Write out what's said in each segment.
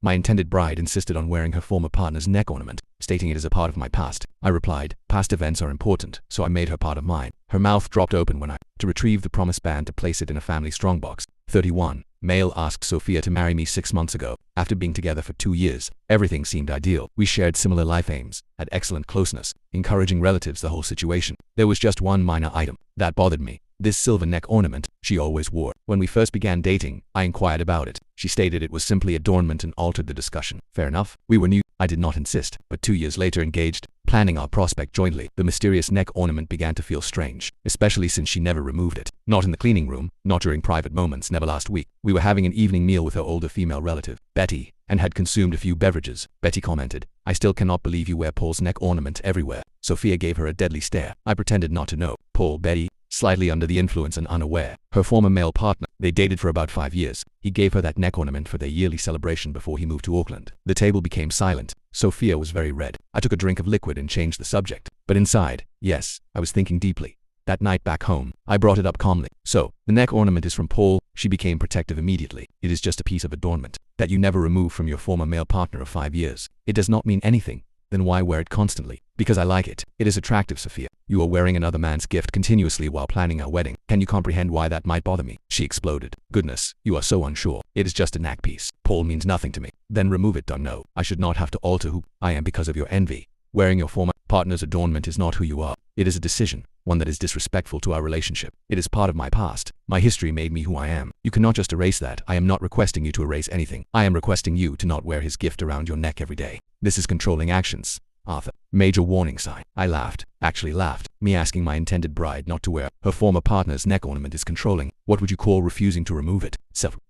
My intended bride insisted on wearing her former partner's neck ornament, stating it is a part of my past. I replied, past events are important, so I made her part of mine. Her mouth dropped open when I to retrieve the promise band to place it in a family strongbox. 31. Male asked Sophia to marry me 6 months ago. After being together for 2 years, everything seemed ideal. We shared similar life aims, had excellent closeness, encouraging relatives, the whole situation. There was just one minor item that bothered me. This silver neck ornament she always wore. When we first began dating, I inquired about it. She stated it was simply adornment and altered the discussion. Fair enough. We were new. I did not insist, but 2 years later engaged, planning our prospect jointly. The mysterious neck ornament began to feel strange, especially since she never removed it. Not in the cleaning room, not during private moments, never last week. We were having an evening meal with her older female relative, Betty, and had consumed a few beverages. Betty commented, I still cannot believe you wear Paul's neck ornament everywhere. Sophia gave her a deadly stare. I pretended not to know. Paul, Betty, slightly under the influence and unaware. Her former male partner, they dated for about 5 years. He gave her that neck ornament for their yearly celebration before he moved to Auckland. The table became silent. Sophia was very red. I took a drink of liquid and changed the subject. But inside, yes, I was thinking deeply. That night back home, I brought it up calmly. So, the neck ornament is from Paul. She became protective immediately. It is just a piece of adornment that you never remove from your former male partner of 5 years. It does not mean anything. Then why wear it constantly? Because I like it. It is attractive, Sophia. You are wearing another man's gift continuously while planning our wedding. Can you comprehend why that might bother me? She exploded. Goodness, you are so unsure. It is just a neck piece. Paul means nothing to me. Then remove it. Don't know. I should not have to alter who I am because of your envy. Wearing your former partner's adornment is not who you are. It is a decision, one that is disrespectful to our relationship. It is part of my past. My history made me who I am. You cannot just erase that. I am not requesting you to erase anything. I am requesting you to not wear his gift around your neck every day. This is controlling actions. Arthur. Major warning sign. I laughed. Actually laughed. Me asking my intended bride not to wear her former partner's neck ornament is controlling. What would you call refusing to remove it?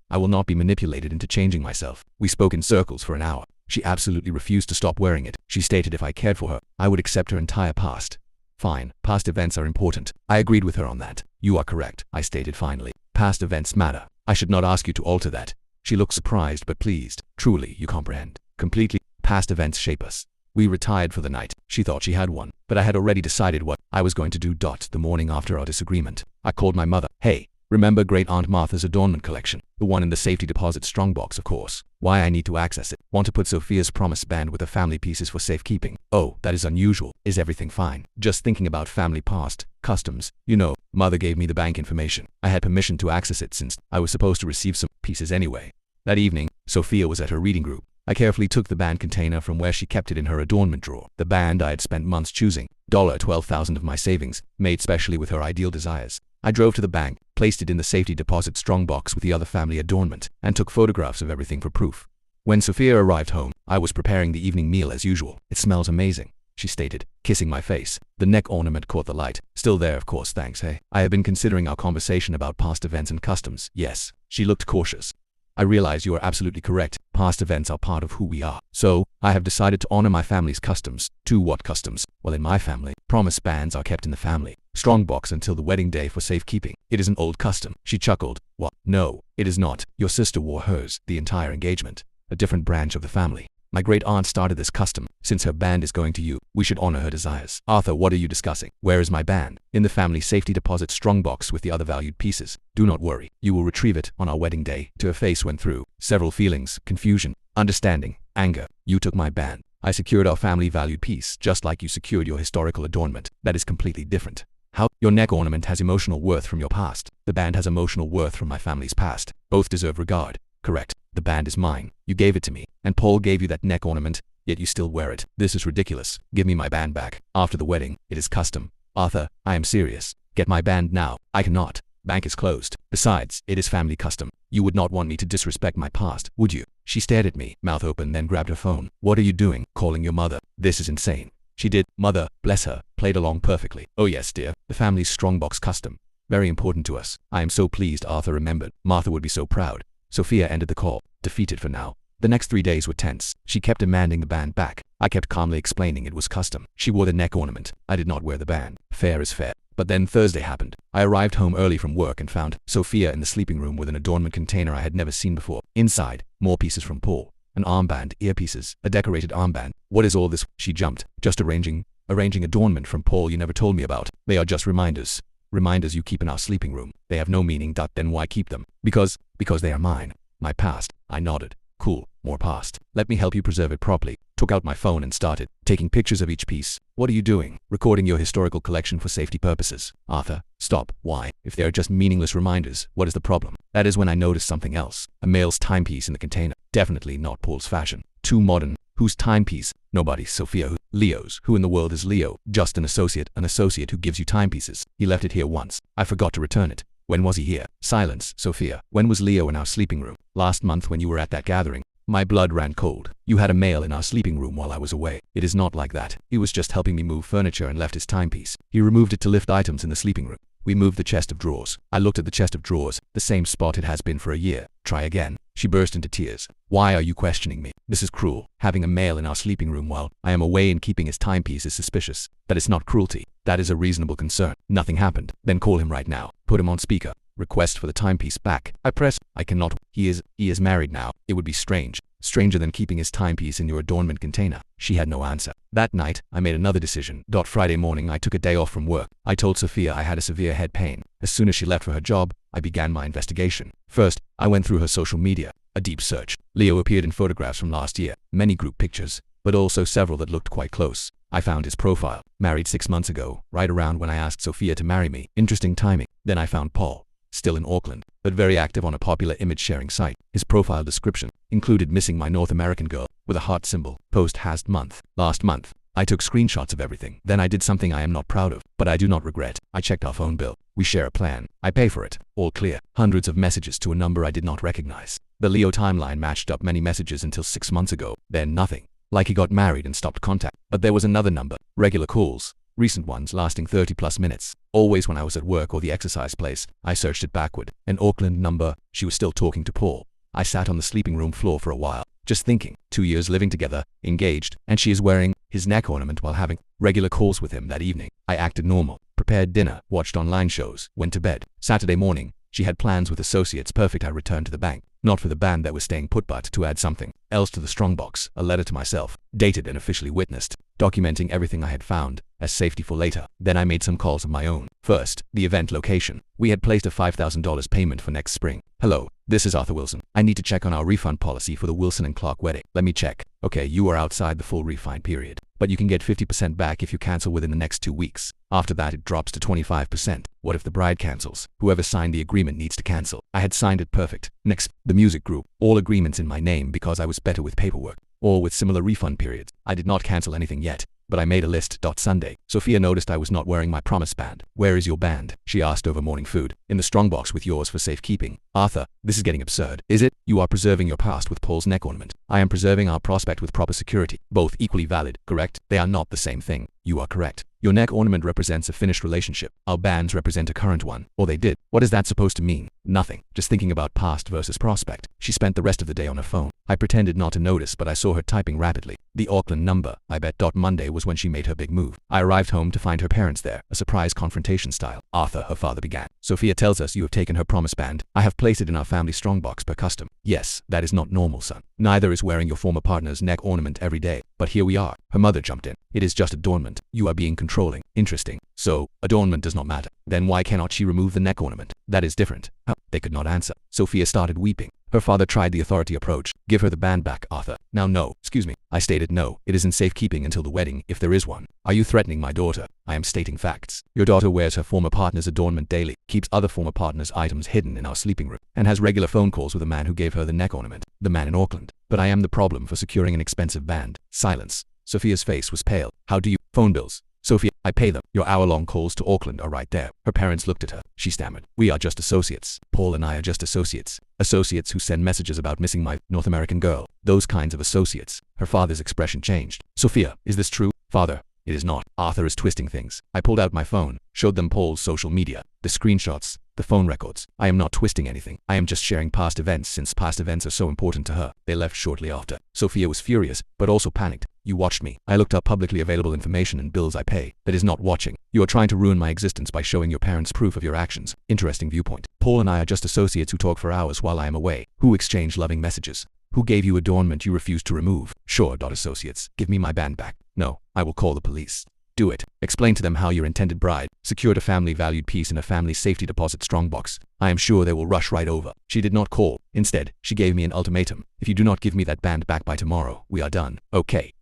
I will not be manipulated into changing myself. We spoke in circles for an hour. She absolutely refused to stop wearing it. She stated if I cared for her, I would accept her entire past. Fine. Past events are important. I agreed with her on that. You are correct, I stated finally. Past events matter. I should not ask you to alter that. She looked surprised but pleased. Truly, you comprehend. Completely. Past events shape us. We retired for the night. She thought she had one, but I had already decided what I was going to do. The morning after our disagreement, I called my mother. Hey, remember Great Aunt Martha's adornment collection? The one in the safety deposit strongbox, of course. Why I need to access it. Want to put Sophia's promise band with her family pieces for safekeeping. Oh, that is unusual. Is everything fine? Just thinking about family past, customs. You know, mother gave me the bank information. I had permission to access it since I was supposed to receive some pieces anyway. That evening, Sophia was at her reading group. I carefully took the band container from where she kept it in her adornment drawer. The band I had spent months choosing, $12,000 of my savings, made specially with her ideal desires. I drove to the bank, placed it in the safety deposit strongbox with the other family adornment, and took photographs of everything for proof. When Sophia arrived home, I was preparing the evening meal as usual. It smells amazing, she stated, kissing my face. The neck ornament caught the light. Still there, of course, thanks, hey. I have been considering our conversation about past events and customs. Yes. She looked cautious. I realize you are absolutely correct. Past events are part of who we are. So, I have decided to honor my family's customs. To what customs? Well, in my family, promise bands are kept in the family strongbox until the wedding day for safekeeping. It is an old custom. She chuckled. What? No, it is not. Your sister wore hers the entire engagement. A different branch of the family. My great aunt started this custom. Since her band is going to you, we should honor her desires. Arthur, what are you discussing? Where is my band? In the family safety deposit strongbox with the other valued pieces. Do not worry. You will retrieve it on our wedding day. To her face went through several feelings: confusion, understanding, anger. You took my band. I secured our family valued piece, just like you secured your historical adornment. That is completely different. How? Your neck ornament has emotional worth from your past. The band has emotional worth from my family's past. Both deserve regard. Correct. The band is mine. You gave it to me, and Paul gave you that neck ornament, yet you still wear it. This is ridiculous. Give me my band back. After the wedding, it is custom. Arthur, I am serious. Get my band now. I cannot. Bank is closed. Besides, it is family custom. You would not want me to disrespect my past, would you? She stared at me, mouth open, then grabbed her phone. What are you doing? Calling your mother. This is insane. She did. Mother, bless her, played along perfectly. Oh yes, dear. The family's strongbox custom. Very important to us. I am so pleased Arthur remembered. Martha would be so proud. Sophia ended the call, defeated for now. The next 3 days were tense. She kept demanding the band back. I kept calmly explaining it was custom. She wore the neck ornament. I did not wear the band. Fair is fair. But then Thursday happened. I arrived home early from work and found Sophia in the sleeping room with an adornment container I had never seen before. Inside, more pieces from Paul. An armband, earpieces, a decorated armband. What is all this? She jumped. Just arranging adornment from Paul you never told me about. They are just reminders. Reminders you keep in our sleeping room. They have no meaning. Then why keep them? Because they are mine. My past. I nodded. Cool, more past. Let me help you preserve it properly. Took out my phone and started taking pictures of each piece. What are you doing? Recording your historical collection for safety purposes. Arthur, stop. Why? If they are just meaningless reminders, what is the problem? That is when I noticed something else. A male's timepiece in the container. Definitely not Paul's fashion. Too modern. Whose timepiece? Nobody. Sophia. Leo's. Who in the world is Leo? Just an associate who gives you timepieces. He left it here once. I forgot to return it. When was he here? Silence. Sophia. When was Leo in our sleeping room? Last month when you were at that gathering. My blood ran cold. You had a male in our sleeping room while I was away. It is not like that. He was just helping me move furniture and left his timepiece. He removed it to lift items in the sleeping room. We moved the chest of drawers. I looked at the chest of drawers, the same spot it has been for a year. Try again. She burst into tears. Why are you questioning me? This is cruel. Having a male in our sleeping room while I am away and keeping his timepiece is suspicious. That is not cruelty. That is a reasonable concern. Nothing happened. Then call him right now. Put him on speaker. Request for the timepiece back. I press. I cannot. He is married now. It would be strange. Stranger than keeping his timepiece in your adornment container. She had no answer. That night, I made another decision. Friday morning, I took a day off from work. I told Sophia I had a severe head pain. As soon as she left for her job, I began my investigation. First, I went through her social media. A deep search. Leo appeared in photographs from last year. Many group pictures, but also several that looked quite close. I found his profile. Married 6 months ago, right around when I asked Sophia to marry me. Interesting timing. Then I found Paul. Still in Auckland, but very active on a popular image-sharing site. His profile description included missing my North American girl with a heart symbol. Post has month. Last month, I took screenshots of everything. Then I did something I am not proud of, but I do not regret. I checked our phone bill. We share a plan. I pay for it. All clear. Hundreds of messages to a number I did not recognize. The Leo timeline matched up many messages until 6 months ago. Then nothing. Like he got married and stopped contact. But there was another number. Regular calls. Recent ones lasting 30+ minutes. Always when I was at work or the exercise place. I searched it backward. An Auckland number. She was still talking to Paul. I sat on the sleeping room floor for a while, just thinking. 2 years living together, engaged, and she is wearing his neck ornament while having regular calls with him that evening. I acted normal, prepared dinner, watched online shows, went to bed. Saturday morning, she had plans with associates. Perfect. I returned to the bank. Not for the band that was staying put, but to add something else to the strongbox. A letter to myself, dated and officially witnessed, documenting everything I had found, as safety for later. Then I made some calls of my own. First, the event location. We had placed a $5,000 payment for next spring. Hello, this is Arthur Wilson. I need to check on our refund policy for the Wilson and Clark wedding. Let me check. Okay, you are outside the full refund period, but you can get 50% back if you cancel within the next 2 weeks. After that, it drops to 25%. What if the bride cancels? Whoever signed the agreement needs to cancel. I had signed it. Perfect. Next, the music group. All agreements in my name because I was better with paperwork. All with similar refund periods. I did not cancel anything yet, but I made a list. Sunday. Sophia noticed I was not wearing my promise band. Where is your band? She asked over morning food. In the strongbox with yours for safekeeping. Arthur, this is getting absurd. Is it? You are preserving your past with Paul's neck ornament. I am preserving our prospect with proper security. Both equally valid, correct? They are not the same thing. You are correct. Your neck ornament represents a finished relationship. Our bands represent a current one. Or they did. What is that supposed to mean? Nothing. Just thinking about past versus prospect. She spent the rest of the day on her phone. I pretended not to notice, but I saw her typing rapidly. The Auckland number. I bet. Monday was when she made her big move. I arrived home to find her parents there. A surprise confrontation style. Arthur, her father began. Sophia tells us you have taken her promise band. I have placed it in our family strongbox per custom. Yes, that is not normal, son. Neither is wearing your former partner's neck ornament every day. But here we are. Her mother jumped in. It is just adornment. You are being controlling. Interesting. So, adornment does not matter. Then why cannot she remove the neck ornament? That is different. They could not answer. Sophia started weeping. Her father tried the authority approach. Give her the band back, Arthur. Now no. Excuse me. I stated no. It is in safekeeping until the wedding, if there is one. Are you threatening my daughter? I am stating facts. Your daughter wears her former partner's adornment daily, keeps other former partner's items hidden in our sleeping room, and has regular phone calls with a man who gave her the neck ornament. The man in Auckland. But I am the problem for securing an expensive band. Silence. Sophia's face was pale. How do you? Phone bills. Sophia, I pay them. Your hour-long calls to Auckland are right there. Her parents looked at her. She stammered. We are just associates. Paul and I are just associates. Associates who send messages about missing my North American girl. Those kinds of associates. Her father's expression changed. Sophia, is this true? Father, it is not. Arthur is twisting things. I pulled out my phone, showed them Paul's social media, the screenshots, the phone records. I am not twisting anything. I am just sharing past events since past events are so important to her. They left shortly after. Sophia was furious, but also panicked. You watched me. I looked up publicly available information and bills I pay. That is not watching. You are trying to ruin my existence by showing your parents proof of your actions. Interesting viewpoint. Paul and I are just associates who talk for hours while I am away. Who exchange loving messages. Who gave you adornment you refused to remove? Sure. Associates. Give me my band back. No, I will call the police. Do it. Explain to them how your intended bride secured a family-valued piece in a family safety deposit strongbox. I am sure they will rush right over. She did not call. Instead, she gave me an ultimatum. If you do not give me that band back by tomorrow, we are done. Okay,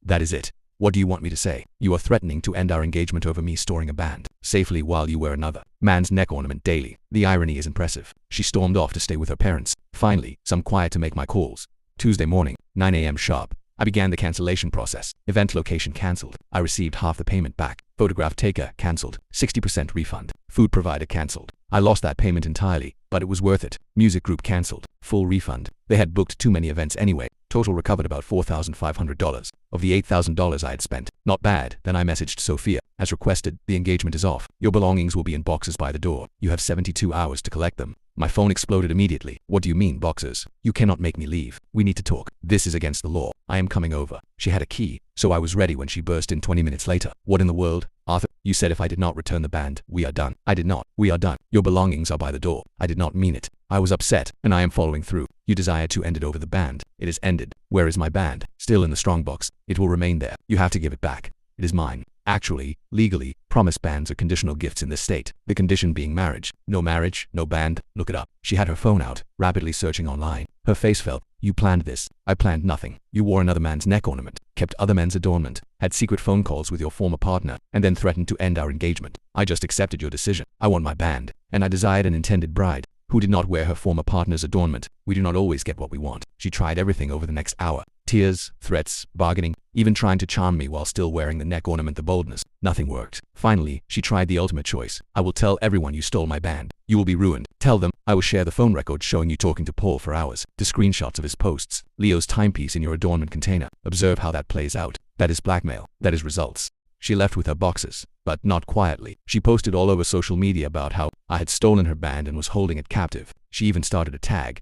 that is it. What do you want me to say? You are threatening to end our engagement over me storing a band safely while you wear another man's neck ornament daily. The irony is impressive. She stormed off to stay with her parents. Finally, some quiet to make my calls. Tuesday morning, 9 a.m. sharp. I began the cancellation process. Event location cancelled. I received half the payment back. Photograph taker cancelled. 60% refund. Food provider cancelled. I lost that payment entirely, but it was worth it. Music group cancelled. Full refund. They had booked too many events anyway. Total recovered about $4,500 of the $8,000 I had spent. Not bad. Then I messaged Sophia. As requested, the engagement is off. Your belongings will be in boxes by the door. You have 72 hours to collect them. My phone exploded immediately. What do you mean, boxes? You cannot make me leave. We need to talk. This is against the law. I am coming over. She had a key, so I was ready when she burst in 20 minutes later. What in the world? Arthur, you said if I did not return the band, we are done. I did not. We are done. Your belongings are by the door. I did not mean it. I was upset, and I am following through. You desire to end it over the band. It is ended. Where is my band? Still in the strongbox. It will remain there. You have to give it back. It is mine. Actually, legally, promise bands are conditional gifts in this state. The condition being marriage. No marriage, no band. Look it up. She had her phone out, rapidly searching online. Her face fell. You planned this. I planned nothing. You wore another man's neck ornament, kept other men's adornment, had secret phone calls with your former partner, and then threatened to end our engagement. I just accepted your decision. I want my band, and I desired an intended bride who did not wear her former partner's adornment. We do not always get what we want. She tried everything over the next hour. Tears, threats, bargaining, even trying to charm me while still wearing the neck ornament, the boldness. Nothing worked. Finally, she tried the ultimate choice. I will tell everyone you stole my band. You will be ruined. Tell them. I will share the phone record showing you talking to Paul for hours. The screenshots of his posts. Leo's timepiece in your adornment container. Observe how that plays out. That is blackmail. That is results. She left with her boxes, but not quietly. She posted all over social media about how I had stolen her band and was holding it captive. She even started a tag.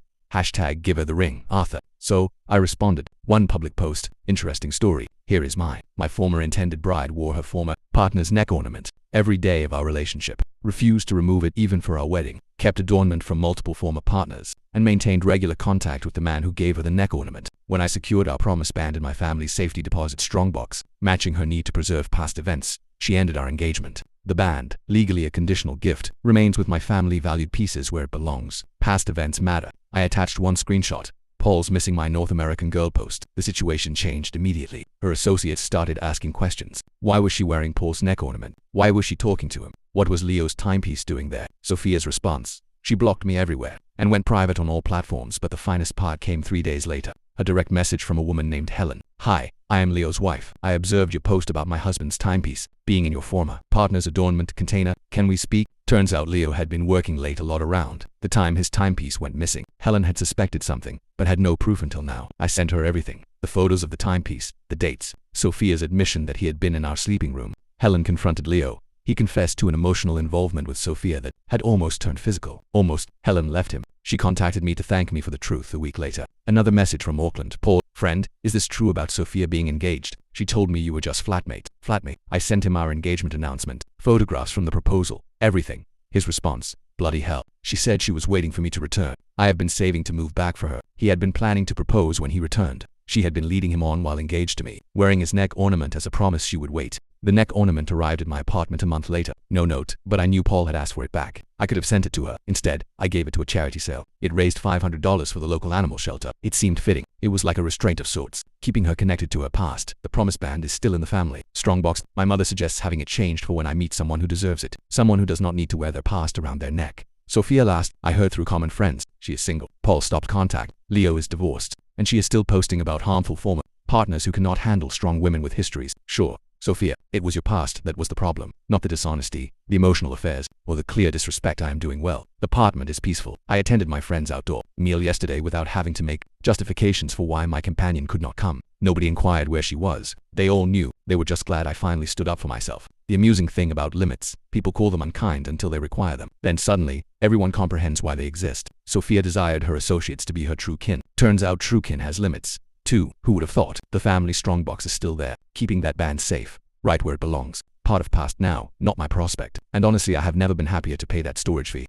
#give her the ring, Arthur. So, I responded. One public post. Interesting story. Here is mine. My former intended bride wore her former partner's neck ornament every day of our relationship, refused to remove it even for our wedding, kept adornment from multiple former partners, and maintained regular contact with the man who gave her the neck ornament. When I secured our promise band in my family's safety deposit strongbox, matching her need to preserve past events, she ended our engagement. The band, legally a conditional gift, remains with my family-valued pieces where it belongs. Past events matter. I attached one screenshot. Paul's missing my North American girl post. The situation changed immediately. Her associates started asking questions. Why was she wearing Paul's neck ornament? Why was she talking to him? What was Leo's timepiece doing there? Sophia's response. She blocked me everywhere and went private on all platforms, but the finest part came 3 days later. A direct message from a woman named Helen. Hi, I am Leo's wife. I observed your post about my husband's timepiece being in your former partner's adornment container. Can we speak? Turns out Leo had been working late a lot around the time his timepiece went missing. Helen had suspected something, but had no proof until now. I sent her everything. The photos of the timepiece, the dates, Sophia's admission that he had been in our sleeping room. Helen confronted Leo. He confessed to an emotional involvement with Sophia that had almost turned physical. Almost. Helen left him. She contacted me to thank me for the truth a week later. Another message from Auckland. Paul, friend, is this true about Sophia being engaged? She told me you were just flatmate. Flatmate. I sent him our engagement announcement, photographs from the proposal, everything. His response. Bloody hell. She said she was waiting for me to return. I have been saving to move back for her. He had been planning to propose when he returned. She had been leading him on while engaged to me, wearing his neck ornament as a promise she would wait. The neck ornament arrived at my apartment a month later. No note, but I knew Paul had asked for it back. I could have sent it to her. Instead, I gave it to a charity sale. It raised $500 for the local animal shelter. It seemed fitting. It was like a restraint of sorts, keeping her connected to her past. The promise band is still in the family. Strongbox. My mother suggests having it changed for when I meet someone who deserves it. Someone who does not need to wear their past around their neck. Sophia last. I heard through common friends. She is single. Paul stopped contact. Leo is divorced. And she is still posting about harmful former partners who cannot handle strong women with histories. Sure, Sophia, it was your past that was the problem, not the dishonesty, the emotional affairs, or the clear disrespect. I am doing well. The apartment is peaceful. I attended my friend's outdoor meal yesterday without having to make justifications for why my companion could not come. Nobody inquired where she was. They all knew. They were just glad I finally stood up for myself. The amusing thing about limits, people call them unkind until they require them. Then suddenly, everyone comprehends why they exist. Sophia desired her associates to be her true kin. Turns out true kin has limits. 2. Who would have thought? The family strongbox is still there, keeping that band safe, right where it belongs. Part of past now, not my prospect. And honestly, I have never been happier to pay that storage fee.